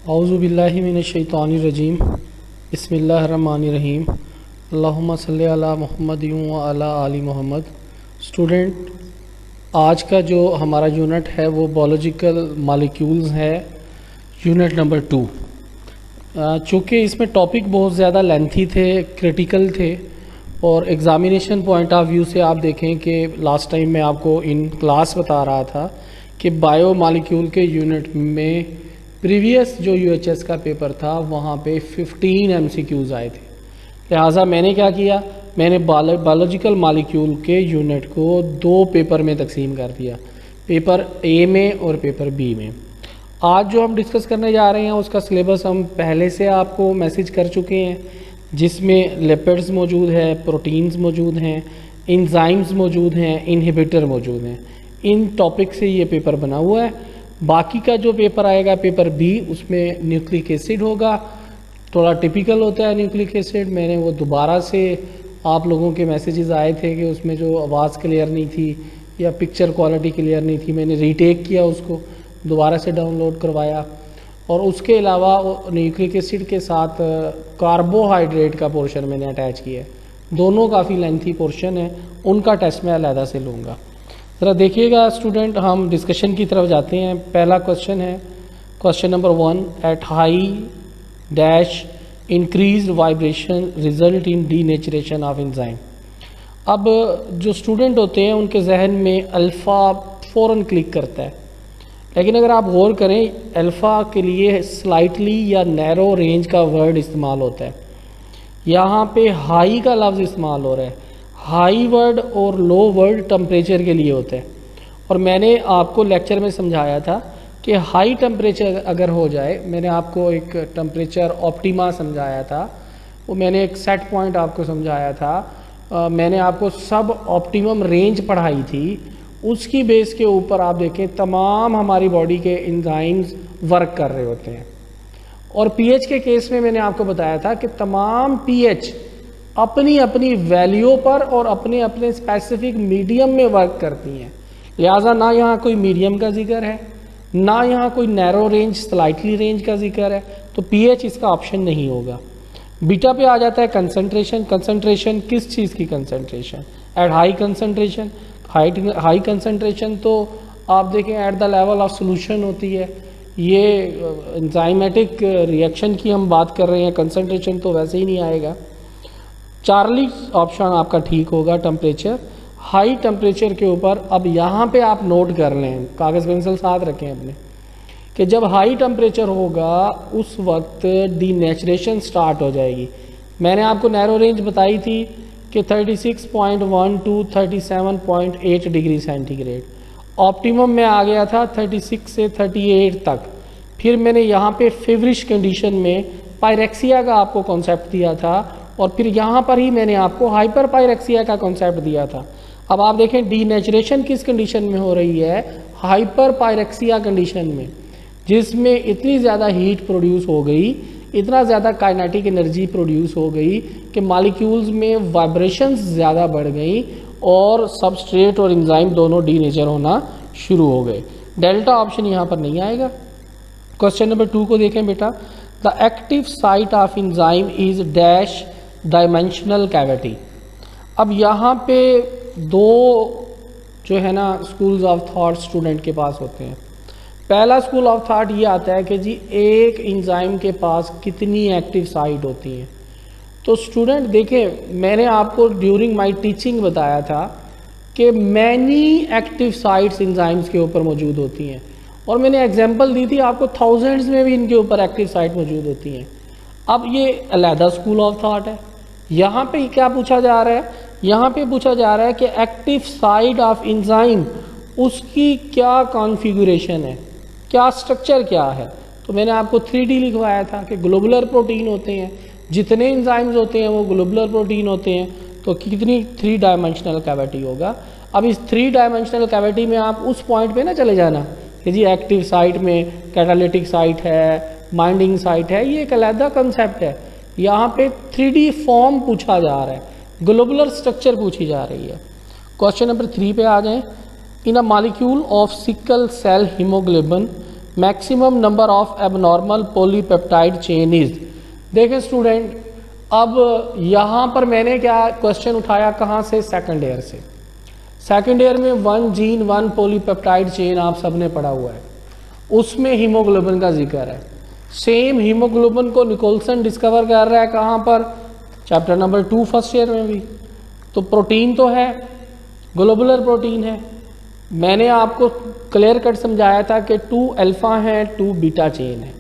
औज़ुबिल्लाहि मिनश्शैतानिर्रजीम बिस्मिल्लाहिर्रहमानिर्रहीम अल्लाहुम्मा सल्लि अला मुहम्मद व अला आलि मोहम्मद। स्टूडेंट, आज का जो हमारा यूनिट है वो बायोलॉजिकल मॉलिक्यूल्स है, यूनिट नंबर 2। चूँकि इसमें टॉपिक बहुत ज़्यादा लेंथी थे, क्रिटिकल थे और एग्ज़ामिनेशन पॉइंट ऑफ व्यू से आप देखें कि लास्ट टाइम मैं आपको इन क्लास बता रहा था कि बायो मॉलिक्यूल के यूनिट में प्रीवियस जो यूएचएस का पेपर था वहाँ पे 15 एमसीक्यूज़ आए थे। लिहाजा मैंने क्या किया, मैंने बायोलॉजिकल मॉलिक्यूल के यूनिट को 2 पेपर में तकसीम कर दिया, पेपर ए में और पेपर बी में। आज जो हम डिस्कस करने जा रहे हैं उसका सिलेबस हम पहले से आपको मैसेज कर चुके हैं, जिसमें लिपिड्स मौजूद है, प्रोटीन्स मौजूद हैं, एंजाइम्स मौजूद हैं, इनहिबिटर मौजूद हैं। इन टॉपिक से ये पेपर बना हुआ है। बाकी का जो पेपर आएगा पेपर बी, उसमें न्यूक्लिक एसिड होगा। थोड़ा टिपिकल होता है न्यूक्लिक एसिड। मैंने वो दोबारा से, आप लोगों के मैसेजेस आए थे कि उसमें जो आवाज़ क्लियर नहीं थी या पिक्चर क्वालिटी क्लियर नहीं थी, मैंने रीटेक किया, उसको दोबारा से डाउनलोड करवाया। और उसके अलावा न्यूक्लिक एसिड के साथ कार्बोहाइड्रेट का पोर्शन मैंने अटैच किया है। दोनों काफ़ी लेंथी पोर्शन है, उनका टेस्ट मैं अलहदा से लूँगा। ज़रा देखिएगा स्टूडेंट, हम डिस्कशन की तरफ जाते हैं। पहला क्वेश्चन है, question number 1, at high dash increase vibration result in denaturation of enzyme. अब जो स्टूडेंट होते हैं उनके जहन में अल्फ़ा फ़ौरन क्लिक करता है, लेकिन अगर आप गौर करें अल्फ़ा के लिए स्लाइटली या नैरो रेंज का वर्ड इस्तेमाल होता है। यहाँ पे हाई का लफ्ज़ इस्तेमाल हो रहा है। हाई वर्ड और लो वर्ड टेम्परेचर के लिए होता है। और मैंने आपको लेक्चर में समझाया था कि हाई टेम्परेचर अगर हो जाए, मैंने आपको एक टेम्परेचर ऑप्टिमा समझाया था, वो मैंने एक सेट पॉइंट आपको समझाया था। मैंने आपको सब ऑप्टिमम रेंज पढ़ाई थी। उसकी बेस के ऊपर आप देखें तमाम हमारी बॉडी के एंजाइम्स वर्क कर रहे होते हैं। और पीएच के केस में मैंने आपको बताया था कि तमाम पीएच अपनी अपनी वैल्यू पर और अपने अपने स्पेसिफिक मीडियम में वर्क करती हैं। लिहाजा ना यहाँ कोई मीडियम का जिक्र है, ना यहाँ कोई नैरो रेंज स्लाइटली रेंज का जिक्र है, तो पीएच इसका ऑप्शन नहीं होगा। बीटा पे आ जाता है कंसंट्रेशन। कंसंट्रेशन किस चीज़ की concentration? At high concentration. High concentration तो आप देखें at the level of solution होती है। ये एंजाइमेटिक रिएक्शन की हम बात कर रहे हैं, कंसंट्रेशन तो वैसे ही नहीं आएगा। चार्ली ऑप्शन आपका ठीक होगा, टेम्परेचर। हाई टेम्परेचर के ऊपर अब यहाँ पे आप नोट कर लें, कागज़ पेंसिल साथ रखें अपने, कि जब हाई टेम्परेचर होगा उस वक्त डीनेचरेशन स्टार्ट हो जाएगी। मैंने आपको नैरो रेंज बताई थी कि 36.1 टू 37.8 डिग्री सेंटीग्रेड। ऑप्टिमम में आ गया था 36 से 38 तक। फिर मैंने यहाँ पे फेवरिश कंडीशन में पायरेक्सिया का आपको कॉन्सेप्ट दिया था, और फिर यहाँ पर ही मैंने आपको हाइपर पायरेक्सिया का कॉन्सेप्ट दिया था। अब आप देखें डीनेचरेशन किस कंडीशन में हो रही है? हाइपर पायरेक्सिया कंडीशन में, जिसमें इतनी ज़्यादा हीट प्रोड्यूस हो गई, इतना ज़्यादा काइनेटिक एनर्जी प्रोड्यूस हो गई कि मॉलिक्यूल्स में वाइब्रेशंस ज़्यादा बढ़ गई और सबस्ट्रेट और एंजाइम दोनों डीनेचर होना शुरू हो गए। डेल्टा ऑप्शन यहाँ पर नहीं आएगा। क्वेश्चन नंबर 2 को देखें बेटा। The active site of enzyme is dash dimensional cavity. अब यहाँ पे 2 जो है ना स्कूल्स ऑफ थॉट स्टूडेंट के पास होते हैं। पहला स्कूल ऑफ थॉट ये आता है कि जी एक एंजाइम के पास कितनी एक्टिव साइट होती हैं। तो स्टूडेंट देखें, मैंने आपको ड्यूरिंग माय टीचिंग बताया था कि मैनी एक्टिव साइट्स एंजाइम्स के ऊपर मौजूद होती हैं, और मैंने एग्जांपल दी थी आपको, थाउजेंड्स में भी इनके ऊपर एक्टिव साइट मौजूद होती हैं। अब ये अलहदा स्कूल ऑफ थॉट है। यहाँ पे क्या पूछा जा रहा है? यहाँ पे पूछा जा रहा है कि एक्टिव साइट ऑफ एंजाइम, उसकी क्या कॉन्फ़िगरेशन है, क्या स्ट्रक्चर क्या है। तो मैंने आपको 3D लिखवाया था कि ग्लोबुलर प्रोटीन होते हैं, जितने एंजाइम्स होते हैं वो ग्लोबुलर प्रोटीन होते हैं, तो कितनी 3 डायमेंशनल कैविटी होगा। अब इस 3 डायमेंशनल कैविटी में आप उस पॉइंट पे ना चले जाना कि जी एक्टिव साइट में कैटालिटिक साइट है, बाइंडिंग साइट है, ये एक अलग कंसेप्ट है। यहाँ पे 3D फॉर्म पूछा जा रहा है, ग्लोबुलर स्ट्रक्चर पूछी जा रही है। क्वेश्चन नंबर 3 पे आ जाएं। In a molecule of sickle cell hemoglobin maximum number of abnormal polypeptide chain is. देखें स्टूडेंट, अब यहाँ पर मैंने क्या क्वेश्चन उठाया, कहाँ से? सेकंड ईयर से। सेकंड ईयर में 1 जीन 1 पॉलीपेप्टाइड चेन आप सबने पढ़ा हुआ है, उसमें हीमोग्लोबिन का जिक्र है। सेम हीमोग्लोबिन को निकोल्सन डिस्कवर कर रहा है कहाँ पर? चैप्टर नंबर 2 फर्स्ट ईयर में भी। तो प्रोटीन तो है, ग्लोबुलर प्रोटीन है। मैंने आपको क्लियर कट समझाया था कि 2 अल्फा है, 2 बीटा चेन है,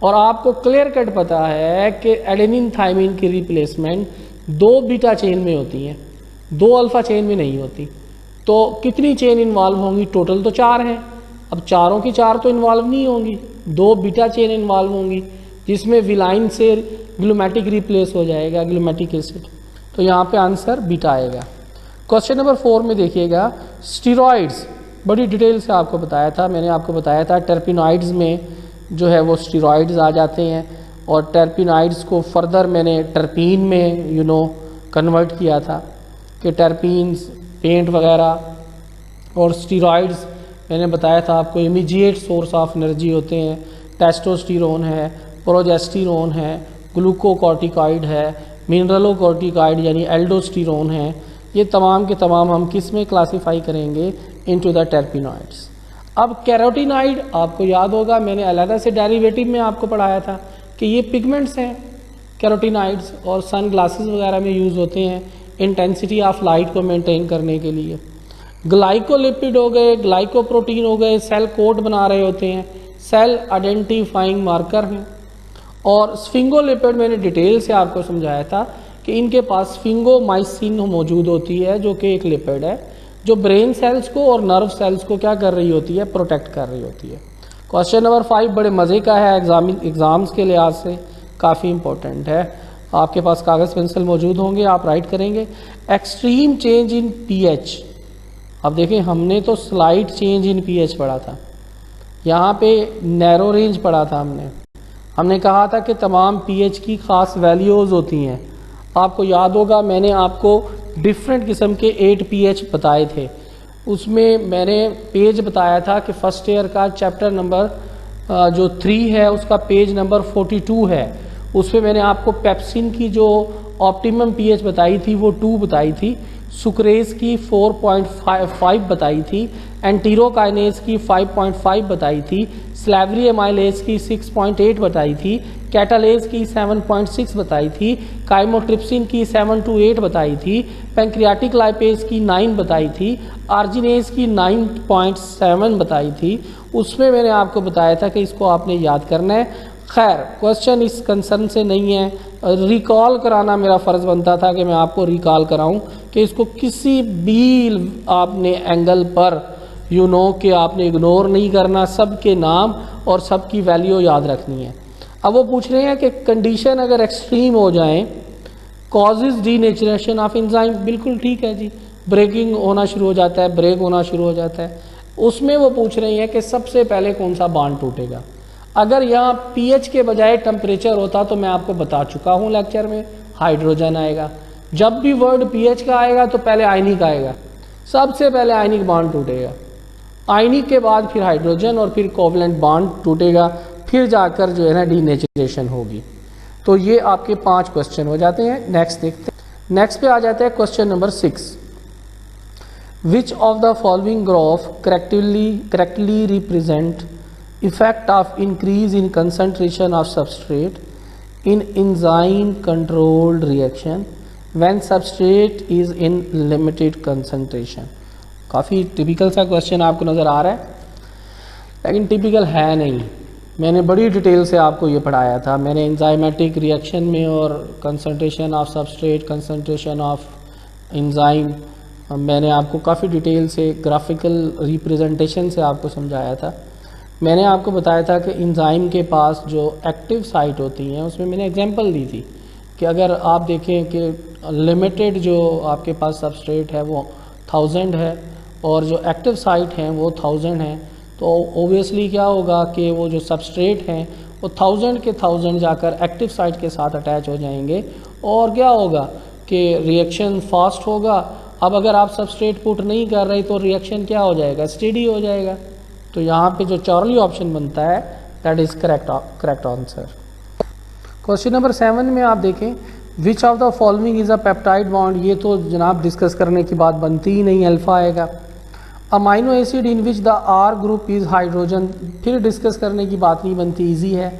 और आपको क्लियर कट पता है कि एडेनिन थायमिन की रिप्लेसमेंट 2 बीटा चेन में होती हैं, 2 अल्फा चेन में नहीं होती। तो कितनी चेन इन्वॉल्व होंगी? टोटल तो 4 हैं। अब चारों की 4 तो इन्वॉल्व नहीं होंगी, 2 बीटा चेन इन्वॉल्व होंगी, जिसमें विलाइन से ग्लूमेटिक रिप्लेस हो जाएगा, ग्लूमेटिक एसिड। तो यहाँ पे आंसर बीटा आएगा। क्वेश्चन नंबर 4 में देखिएगा, स्टीरॉइड्स, बड़ी डिटेल से आपको बताया था, मैंने आपको बताया था टर्पिनॉइड्स में जो है वो स्टीरॉइड्स आ जाते हैं, और टर्पिनॉइड्स को फर्दर मैंने टर्पीन में कन्वर्ट किया था कि टर्पीन्स, पेंट वगैरह और स्टीरॉइड्स मैंने बताया था आपको इमीडिएट सोर्स ऑफ एनर्जी होते हैं। टेस्टोस्टेरोन है, प्रोजेस्टेरोन है, ग्लूकोकॉर्टिकॉइड है, मिनरलोकॉर्टिकॉइड यानी एल्डोस्टेरोन है। ये तमाम के तमाम हम किस में क्लासीफाई करेंगे? Into the terpenoids. अब कैरोटीनॉइड आपको याद होगा, मैंने अलग से डेरिवेटिव में आपको पढ़ाया था कि ये पिगमेंट्स हैं कैरोटीनॉइड्स, और सन ग्लासेस वगैरह में यूज़ होते हैं इंटेंसिटी ऑफ लाइट को मेंटेन करने के लिए। ग्लाइकोलिपिड हो गए, ग्लाइकोप्रोटीन हो गए, सेल कोड बना रहे होते हैं, सेल आइडेंटिफाइंग मार्कर हैं। और स्फिंगोलिपिड मैंने डिटेल से आपको समझाया था कि इनके पास स्फिंगोमाइसिन मौजूद होती है, जो कि एक लिपिड है जो ब्रेन सेल्स को और नर्व सेल्स को क्या कर रही होती है? प्रोटेक्ट कर रही होती है। क्वेश्चन नंबर 5 बड़े मज़े का है, एग्जाम्स के लिहाज से काफ़ी इंपॉर्टेंट है। आपके पास कागज़ पेंसिल मौजूद होंगे, आप राइट करेंगे। Extreme change in pH. अब देखें, हमने तो स्लाइड चेंज इन पीएच पढ़ा था, यहाँ पे नैरो रेंज पढ़ा था हमने कहा था कि तमाम पीएच की ख़ास वैल्यूज़ होती हैं। आपको याद होगा, मैंने आपको डिफरेंट किस्म के 8 पीएच बताए थे। उसमें मैंने पेज बताया था कि फर्स्ट ईयर का चैप्टर नंबर जो 3 है उसका पेज नंबर 42 है। उसमें मैंने आपको पेप्सिन की जो ऑप्टिमम पीएच बताई थी वो 2 बताई थी, सुक्रेज की 4.5 बताई थी, एंटीरोकाइनेज की 5.5 बताई थी, स्लैवरी एमाइलेज की 6.8 बताई थी, कैटालेज की 7.6 बताई थी, काइमोट्रिप्सिन की 7 to 8 बताई थी, पैंक्रियाटिक लाइपेज की 9 बताई थी, आर्जिनेज की 9.7 बताई थी। उसमें मैंने आपको बताया था कि इसको आपने याद करना है। खैर, क्वेश्चन इस कंसर्न से नहीं है, रिकॉल कराना मेरा फ़र्ज़ बनता था कि मैं आपको रिकॉल कराऊं कि इसको किसी भी आपने एंगल पर कि आपने इग्नोर नहीं करना, सब के नाम और सब की वैल्यू याद रखनी है। अब वो पूछ रहे हैं कि कंडीशन अगर एक्सट्रीम हो जाए, कॉजेज डीनेचुरेशन ऑफ एंजाइम, बिल्कुल ठीक है जी, ब्रेकिंग होना शुरू हो जाता है, ब्रेक होना शुरू हो जाता है। उसमें वो पूछ रही हैं कि सबसे पहले कौन सा बॉन्ड टूटेगा। अगर यहाँ पीएच के बजाय टेम्परेचर होता तो मैं आपको बता चुका हूँ लेक्चर में, हाइड्रोजन आएगा। जब भी वर्ड पीएच का आएगा तो पहले आयनिक आएगा, सबसे पहले आयनिक बॉन्ड टूटेगा, आयनिक के बाद फिर हाइड्रोजन और फिर कोवलेंट बॉन्ड टूटेगा, फिर जाकर जो है ना डीनेचुरेशन होगी। तो ये आपके 5 क्वेश्चन हो जाते हैं। नेक्स्ट देखते हैं, नेक्स्ट पे आ जाता है question number 6। Which of the following graph correctly represent effect of increase in concentration of substrate in enzyme controlled reaction when substrate is in limited concentration। काफ़ी टिपिकल सा क्वेश्चन आपको नज़र आ रहा है, लेकिन टिपिकल है नहीं। मैंने बड़ी डिटेल से आपको ये पढ़ाया था, मैंने एंजाइमेटिक रिएक्शन में और concentration of substrate, concentration of enzyme, मैंने आपको काफ़ी डिटेल से ग्राफिकल रिप्रेजेंटेशन से आपको समझाया था। मैंने आपको बताया था कि एंजाइम के पास जो एक्टिव साइट होती हैं उसमें मैंने एग्जांपल दी थी कि अगर आप देखें कि लिमिटेड जो आपके पास सबस्ट्रेट है वो 1000 है और जो एक्टिव साइट हैं वो 1000 हैं, तो ओबियसली क्या होगा कि वो जो सबस्ट्रेट हैं वो 1000 के 1000 जाकर एक्टिव साइट के साथ अटैच हो जाएंगे और क्या होगा कि रिएक्शन फास्ट होगा। अब अगर आप सबस्ट्रेट पुट नहीं कर रहे तो रिएक्शन क्या हो जाएगा? स्टेडी हो जाएगा। तो यहाँ पे जो चॉर्ली ऑप्शन बनता है that is correct answer. Question number 7 में आप देखें which of the following is a peptide bond, ये तो जनाब डिस्कस करने की बात बनती ही नहीं, अल्फा आएगा। Amino acid in which the R group is hydrogen, फिर डिस्कस करने की बात नहीं बनती, इजी है,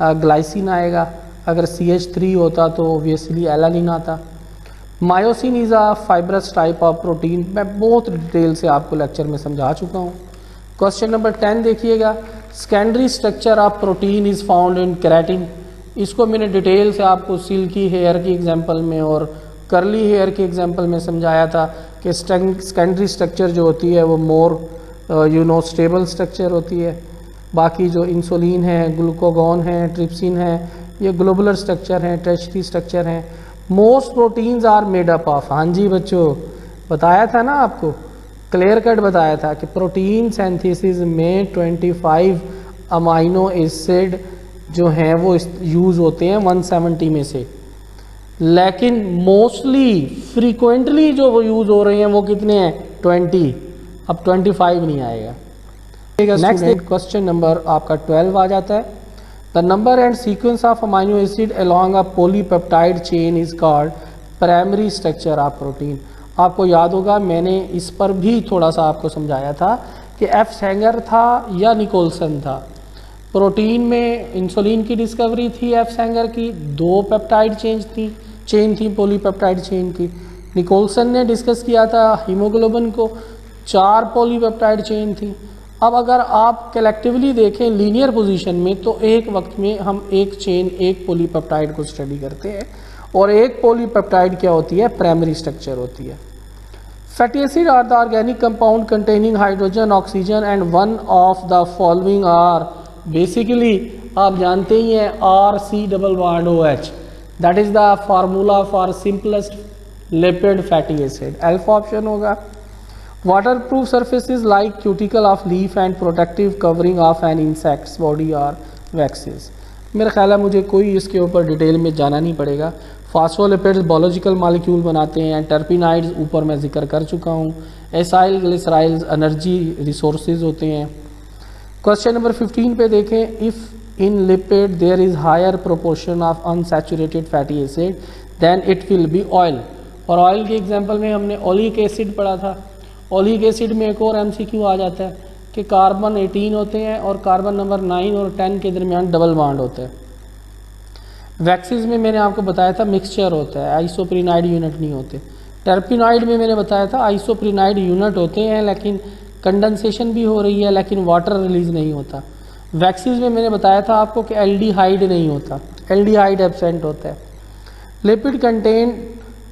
ग्लाइसिन आएगा। अगर CH3 होता तो ऑब्वियसली एलानिन आता। Myosin is a fibrous type of protein, मैं बहुत डिटेल से आपको लेक्चर में समझा चुका हूँ। क्वेश्चन नंबर 10 देखिएगा, secondary structure of protein is found in keratin, इसको मैंने डिटेल से आपको सिल्की हेयर की एग्जांपल में और करली हेयर की एग्जांपल में समझाया था कि सेकेंडरी स्ट्रक्चर जो होती है वो मोर स्टेबल स्ट्रक्चर होती है। बाकी जो इंसुलिन है, ग्लूकागॉन है, ट्रिप्सिन है, ये ग्लोबुलर स्ट्रक्चर हैं, टर्शियरी स्ट्रक्चर हैं। Most proteins are made up of, हाँ जी बच्चों, बताया था ना आपको, क्लियर कट बताया था कि प्रोटीन सिंथेसिस में 25 अमाइनो एसिड जो हैं वो यूज़ होते हैं 170 में से, लेकिन मोस्टली फ्रीक्वेंटली जो वो यूज़ हो रहे हैं वो कितने हैं 20, अब 25 नहीं आएगा। नेक्स्ट क्वेश्चन नंबर आपका 12 आ जाता है, the number and sequence of amino acid along a polypeptide chain is called primary structure of protein. आपको याद होगा मैंने इस पर भी थोड़ा सा आपको समझाया था कि एफ सेंगर था या निकोलसन था। प्रोटीन में इंसुलिन की डिस्कवरी थी एफ सेंगर की, 2 पेप्टाइड चेन थी पॉलीपेप्टाइड चेन की। निकोलसन ने डिस्कस किया था हीमोग्लोबिन को, 4 पॉलीपेप्टाइड चेन थी। अब अगर आप कलेक्टिवली देखें लीनियर पोजीशन में तो एक वक्त में हम एक चेन एक पॉलीपेप्टाइड को स्टडी करते हैं और एक पॉलीपेप्टाइड क्या होती है प्राइमरी स्ट्रक्चर होती है। Fatty acid are the organic compound containing hydrogen oxygen and one of the following are, basically आप जानते ही हैं RC double bond OH, that is the formula for simplest lipid fatty acid, alpha option होगा। Waterproof surfaces like cuticle of leaf and protective covering of an insect's body or waxes। मेरा ख्याल है मुझे कोई इसके ऊपर डिटेल में जाना नहीं पड़ेगा। फास्फोलिपिड्स बायोलॉजिकल मॉलिक्यूल बनाते हैं, टर्पिनाइड्स ऊपर मैं जिक्र कर चुका हूँ, एसाइल ग्लिसराइल्स एनर्जी रिसोर्सेज होते हैं। क्वेश्चन नंबर 15 पे देखें, if in lipid there is higher proportion of unsaturated fatty acid then it will be oil. और ऑयल के एग्जांपल में हमने ओलिक एसिड पढ़ा था। ओलिक एसिड में एक और MCQ आ जाता है कि कार्बन 18 होते हैं और कार्बन नंबर 9 और 10 के दरमियान डबल बॉन्ड होता है। वैक्सीज में मैंने आपको बताया था मिक्सचर होता है, आइसोप्रीनाइड यूनिट नहीं होते। टर्पिनाइड में मैंने बताया था आइसोप्रीनाइड यूनिट होते हैं लेकिन कंडेंसेशन भी हो रही है लेकिन वाटर रिलीज नहीं होता। वैक्सीज में मैंने बताया था आपको कि एल्डिहाइड नहीं होता, एल्डिहाइड एब्सेंट होता है। Lipid contain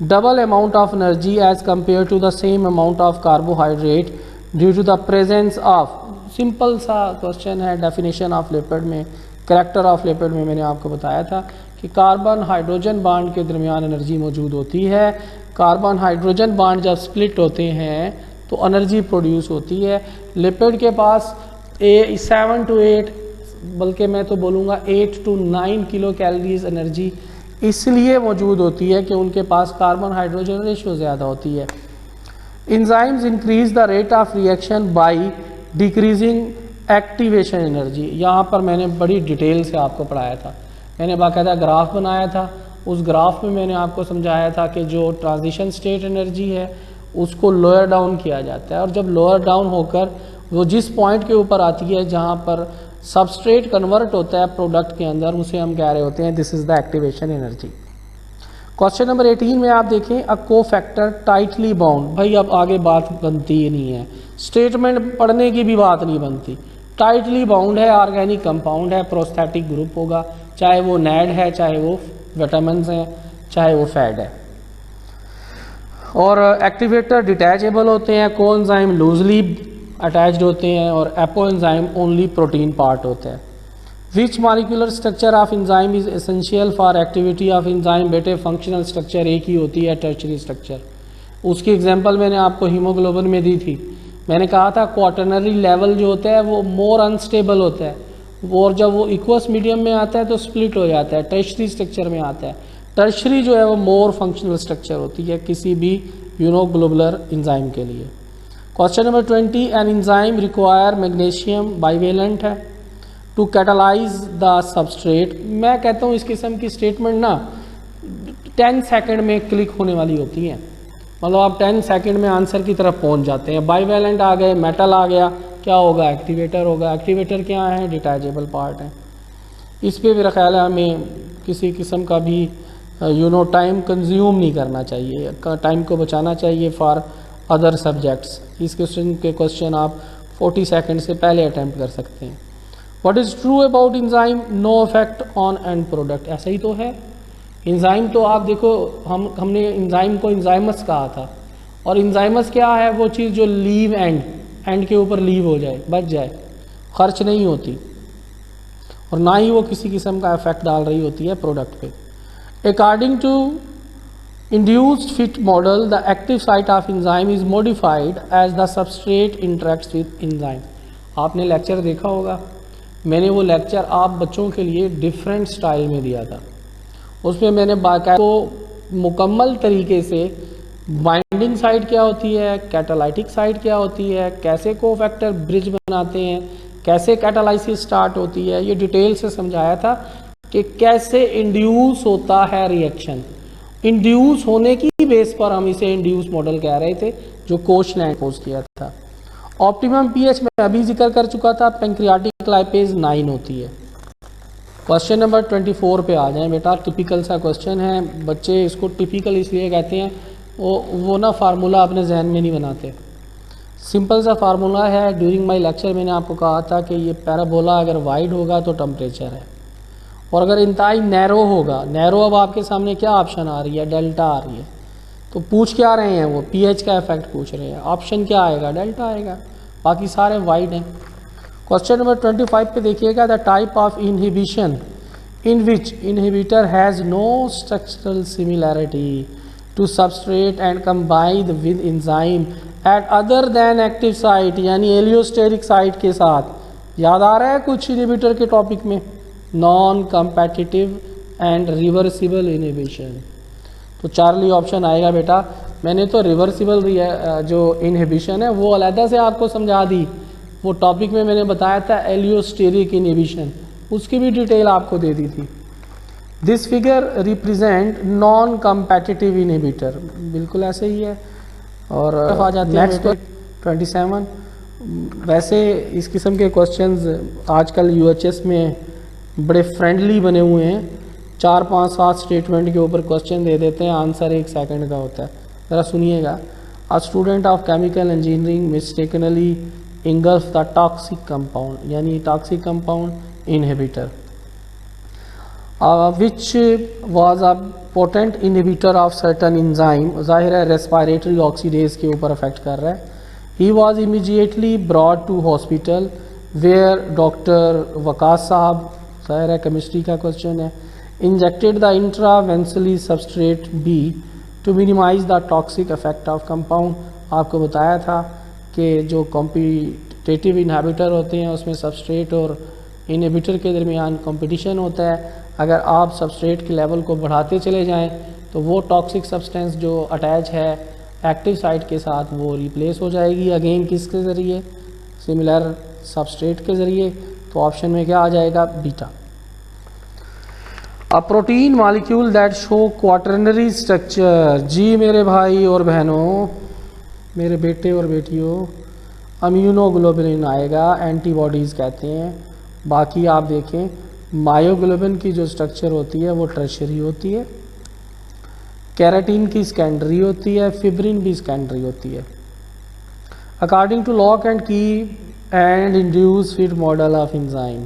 double amount of energy as compare to the same amount of carbohydrate due to the presence of, simple सा क्वेश्चन है। डेफिनेशन ऑफ लिपिड में, कैरेक्टर ऑफ लिपिड में मैंने आपको बताया था कि कार्बन हाइड्रोजन बॉन्ड के दरमियान एनर्जी मौजूद होती है। कार्बन हाइड्रोजन बॉन्ड जब स्प्लिट होते हैं तो एनर्जी प्रोड्यूस होती है। लिपिड के पास 7 to 8 बल्कि मैं तो बोलूँगा 8 to 9 किलो कैलोरीज एनर्जी इसलिए मौजूद होती है कि उनके पास कार्बन हाइड्रोजन रेशियो ज़्यादा होती है। Enzymes increase the rate of reaction by decreasing activation energy. यहाँ पर मैंने बड़ी डिटेल से आपको पढ़ाया था, मैंने बाकायदा ग्राफ बनाया था। उस ग्राफ में मैंने आपको समझाया था कि जो ट्रांजिशन स्टेट एनर्जी है उसको लोअर डाउन किया जाता है और जब लोअर डाउन होकर वो जिस पॉइंट के ऊपर आती है जहाँ पर सबस्ट्रेट कन्वर्ट होता है प्रोडक्ट के अंदर, उसे हम कह रहे होते हैं this is the activation energy. Question number 18 में आप देखें, अ को फैक्टर टाइटली बाउंड, भाई अब आगे बात बनती ही नहीं है, स्टेटमेंट पढ़ने की भी बात नहीं बनती। टाइटली बाउंड है, ऑर्गेनिक कंपाउंड है, प्रोस्थेटिक ग्रुप होगा, चाहे वो नैड है, चाहे वो विटामिन हैं, चाहे वो फैट है। और एक्टिवेटर डिटैचेबल होते हैं, कोएंजाइम लूजली अटैच्ड होते हैं और एपोएंजाइम ओनली प्रोटीन पार्ट होता है। Which molecular structure of enzyme is essential for activity of enzyme, बेटे फंक्शनल स्ट्रक्चर एक ही होती है, टर्शियरी स्ट्रक्चर। उसकी एग्जांपल मैंने आपको हीमोग्लोबिन में दी थी। मैंने कहा था क्वाटरनरी लेवल जो होता है वो मोर अनस्टेबल होता है और जब वो इक्वस मीडियम में आता है तो स्प्लिट हो जाता है, टर्शियरी स्ट्रक्चर में आता है। टर्शियरी जो है वो मोर फंक्शनल स्ट्रक्चर होती है किसी भी ग्लोबुलर एंजाइम के लिए। Question number 20, an enzyme require magnesium bivalent है टू कैटालाइज द सबस्ट्रेट। मैं कहता हूँ इस किस्म की स्टेटमेंट ना 10 सेकंड में क्लिक होने वाली होती हैं, मतलब आप 10 सेकंड में आंसर की तरफ पहुंच जाते हैं। बाइवेलेंट आ गए, मेटल आ गया, क्या होगा? एक्टिवेटर होगा। एक्टिवेटर क्या है? डिटैचेबल पार्ट है। इस पे मेरा ख्याल है हमें किसी किस्म का भी टाइम कंज्यूम नहीं करना चाहिए, टाइम को बचाना चाहिए फॉर अदर सब्जेक्ट्स। इस क्वेश्चन आप 40 सेकंड से पहले अटैम्प्ट कर सकते हैं। What is true about enzyme? No effect on end product. ऐसा ही तो है। इंजाइम तो आप देखो, हमने इंजाइम को इंजाइमस कहा था, और इंजाइमस क्या है? वो चीज़ जो लीव एंड के ऊपर लीव हो जाए, बच जाए, खर्च नहीं होती, और ना ही वो किसी किस्म का इफेक्ट डाल रही होती है प्रोडक्ट पे। According to induced fit model, the active site of enzyme is modified as the substrate interacts with enzyme. आपने लेक्चर देखा होगा, मैंने वो लेक्चर आप बच्चों के लिए डिफरेंट स्टाइल में दिया था। उसमें मैंने बाकायदा को मुकम्मल तरीके से बाइंडिंग साइट क्या होती है, कैटालाइटिक साइट क्या होती है, कैसे कोफैक्टर ब्रिज बनाते हैं, कैसे कैटालाइसिस स्टार्ट होती है, ये डिटेल से समझाया था कि कैसे इंड्यूस होता है रिएक्शन। इंड्यूस होने की बेस पर हम इसे इंड्यूस मॉडल कह रहे थे, जो कोच ने पोज किया था। ऑप्टिमम पीएच में अभी जिक्र कर चुका था, पैंक्रियाटिक लाइपेज 9 होती है। क्वेश्चन नंबर 24 पे आ जाएं बेटा। टिपिकल सा क्वेश्चन है, बच्चे इसको टिपिकल इसलिए कहते हैं, वो ना फार्मूला अपने जहन में नहीं बनाते। सिंपल सा फार्मूला है। ड्यूरिंग माय लेक्चर मैंने आपको कहा था कि ये पैराबोला अगर वाइड होगा तो टेम्परेचर है, और अगर इंतहाई नैरो होगा, नैरो अब आपके सामने क्या ऑप्शन आ रही है? डेल्टा आ रही है। तो पूछ क्या रहे हैं वो? पीएच का इफेक्ट पूछ रहे हैं। ऑप्शन क्या आएगा? डेल्टा आएगा, बाकी सारे वाइड हैं। क्वेश्चन नंबर 25 पे देखिएगा, the type of inhibition in which inhibitor has no structural similarity to substrate and combined with enzyme at other than active site, यानी एलियोस्टेरिक साइट के साथ। याद आ रहा है कुछ इनहिबिटर के टॉपिक में? Non competitive and reversible inhibition. तो चार्ली ऑप्शन आएगा बेटा। मैंने तो रिवर्सिबल जो इनहिबिशन है वो अलहदा से आपको समझा दी, वो टॉपिक में मैंने बताया था एलियोस्टेरिक इनहिबिशन, उसकी भी डिटेल आपको दे दी थी। This figure represent non competitive inhibitor, बिल्कुल ऐसे ही है। और आ जाते हैं नेक्स्ट 27। वैसे इस किस्म के क्वेश्चंस आजकल यूएचएस में बड़े फ्रेंडली बने हुए हैं। 4, 5, 7 स्टेटमेंट के ऊपर क्वेश्चन दे देते हैं, आंसर 1 सेकंड का होता है। ज़रा सुनिएगा। A student of chemical engineering mistakenly engulf the toxic compound, यानी toxic compound inhibitor, which was a potent inhibitor of certain enzyme, जाहिर है respiratory oxidase के ऊपर अफेक्ट कर रहा है। He was immediately brought to hospital where doctor Waqas साहब, जाहिर है केमिस्ट्री का क्वेश्चन है, injected the intravenously substrate B to minimize the toxic effect of compound। आपको बताया था कि जो कॉम्पिटिटिव इनहिबिटर होते हैं उसमें सबस्ट्रेट और इनहिबिटर के दरमियान कंपटीशन होता है। अगर आप सबस्ट्रेट के लेवल को बढ़ाते चले जाएं तो वो टॉक्सिक सब्सटेंस जो अटैच है एक्टिव साइट के साथ वो रिप्लेस हो जाएगी। अगेन किसके ज़रिए? सिमिलर सबस्ट्रेट के ज़रिए। तो ऑप्शन में क्या आ जाएगा? Beta. A protein molecule that show quaternary structure. जी मेरे भाई और बहनों, मेरे बेटे और बेटियों, इम्यूनोग्लोबुलिन आएगा, एंटीबॉडीज़ कहते हैं। बाकी आप देखें, मायोग्लोबिन की जो स्ट्रक्चर होती है वो टर्शरी होती है, कैराटीन की सेकेंडरी होती है, फिब्रिन भी सेकेंडरी होती है। According to lock and key and induce fit model of enzyme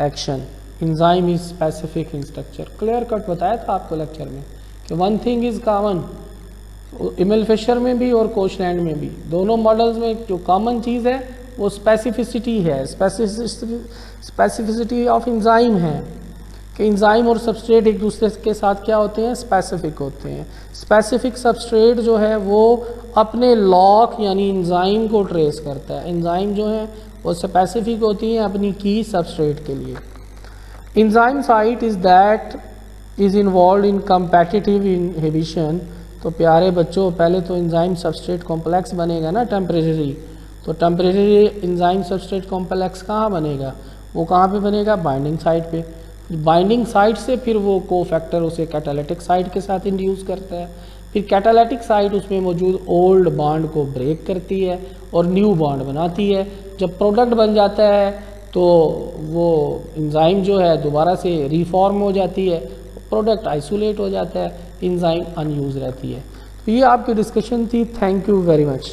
action, enzyme is specific in structure. Clear cut बताया था आपको लेक्चर में कि one thing is common, Emil Fischer में भी और कोचलैंड में भी, दोनों मॉडल्स में जो कॉमन चीज़ है वो स्पेसिफिसिटी है। स्पेसिफिसिटी ऑफ एंजाइम है कि एंजाइम और सबस्ट्रेट एक दूसरे के साथ क्या होते हैं? स्पेसिफिक होते हैं। स्पेसिफिक सबस्ट्रेट जो है वो अपने लॉक यानी एंजाइम को ट्रेस करता है। एंजाइम जो है वो स्पेसिफिक होती हैं अपनी की सबस्ट्रेट के लिए। Enzyme site is that is involve in competitive inhibition. तो तो प्यारे बच्चों, पहले तो एंजाइम सबस्ट्रेट कॉम्प्लेक्स बनेगा ना टेम्परेरी। तो टेम्परेरी एंजाइम सबस्ट्रेट कॉम्प्लेक्स कहाँ बनेगा? वो कहाँ पे बनेगा? बाइंडिंग साइट पे। बाइंडिंग साइट से फिर वो कोफैक्टर उसे कैटालिटिक साइट के साथ इंड्यूस करता है। फिर कैटालिटिक साइट उसमें मौजूद ओल्ड बॉन्ड को ब्रेक करती है और न्यू बॉन्ड बनाती है। जब प्रोडक्ट बन जाता है तो वो एंजाइम जो है दोबारा से रिफॉर्म हो जाती है, प्रोडक्ट आइसोलेट हो जाता है, एंजाइम अनयूज रहती है। तो ये आपकी डिस्कशन थी। Thank you very much.